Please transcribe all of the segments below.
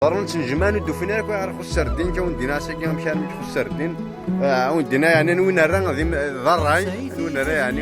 ضروري تنجمان ودوفينا كو يعرفوا السردين كون دينا ساكي مشان مشو السردين وين يعني وين راه غادي ضراي وين راه يعني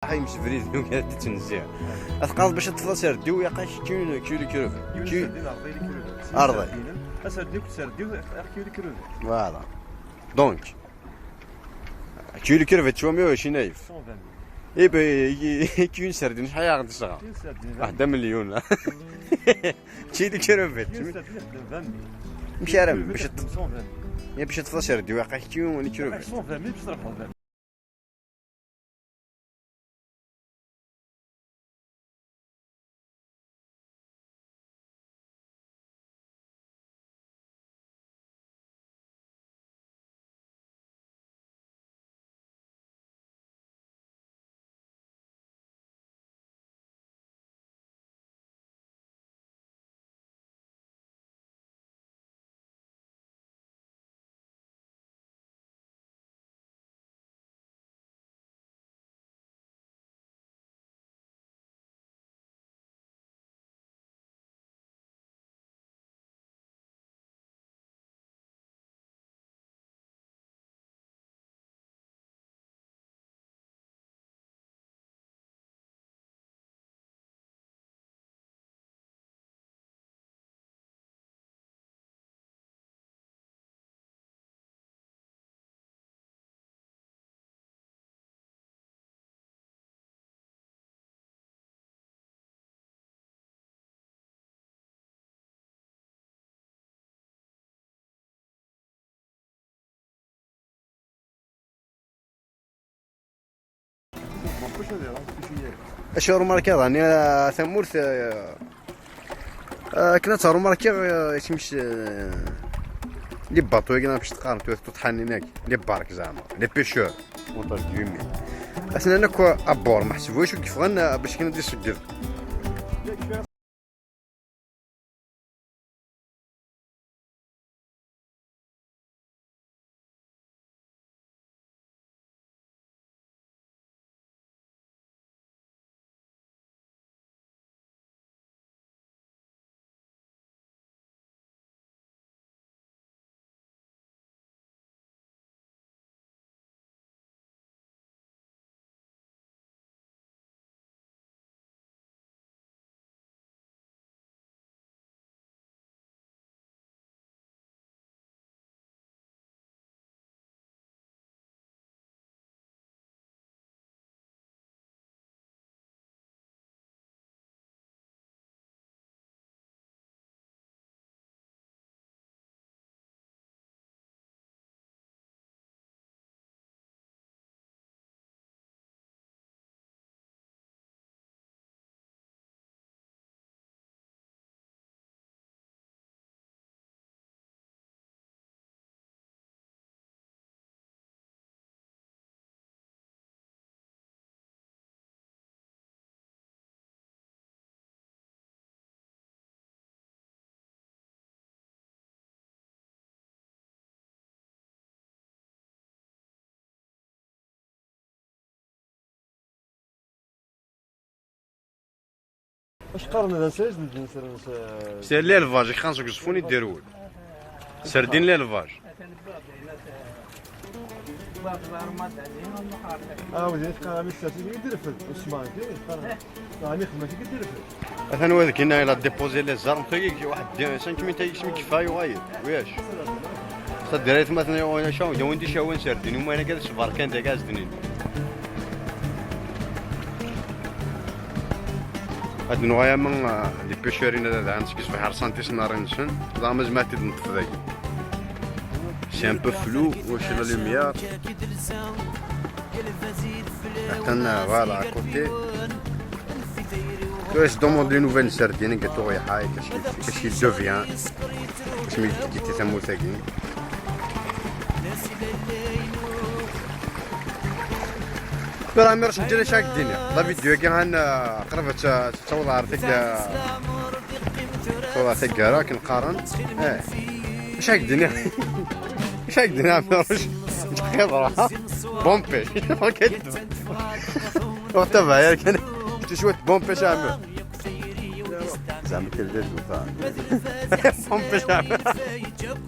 هاي مش فريد لو قاعد تنزيع اثقال باش تفضل سرديو يا قاش كيلو كيلو ارضي اسرديو كيلو كيلو فوالا دونك كيلو كيلو تشوا 120 الف 120 اي بي كيلو سردين شحال غادي تشغل 1 مليون كيلو كيلو مش عارف باش باش تفضل سرديو يا قاش كيلو 120 باش تربح اش روماركي راني ثمورت كنا تروماركي تمش لي باطو كنا باش تقارن تطحن هناك لي بارك زعما لي بيشور اونتر كيومي اسنا هناك ابور ما حسبوش كيف غن باش كنا ندير سجل واش قارن هذا سايز ندير سير لي الفاج خانسك زفوني ديرول سردين لي الفاج وليت قارن الساسي يدير في عثمان قارن راني خدمتي كدير في مثلا هذاك هنا الى ديبوزي لي زارم تايك واحد 5 متر يسمي كفايه وايد وياش صدريت مثلا وانا شاو دو وندي شاوين سردين وما انا كاع شباركان تاع كاع زدنين هاد نوعا من لي بيشورين هذا عندك كيف حار سانتيس نارنشن زعما جمعت نطف ذاك سي ان بو فلو واش لا لوميير حتى فوالا كوتي واش دوموند لي نوفيل سردين قالتو غير حاي كاش دوفيان باش مي جيتي ثمو ثاقي راه ميرش ندير شاك الدنيا لا فيديو كي غن قربت تصور عرفتك صور ثاقي راك نقارن شاك الدنيا شاك الدنيا ميرش خبره بومبي كدب وتبع يا كان شويه بومبي شامل زعما كدير بومبي شامل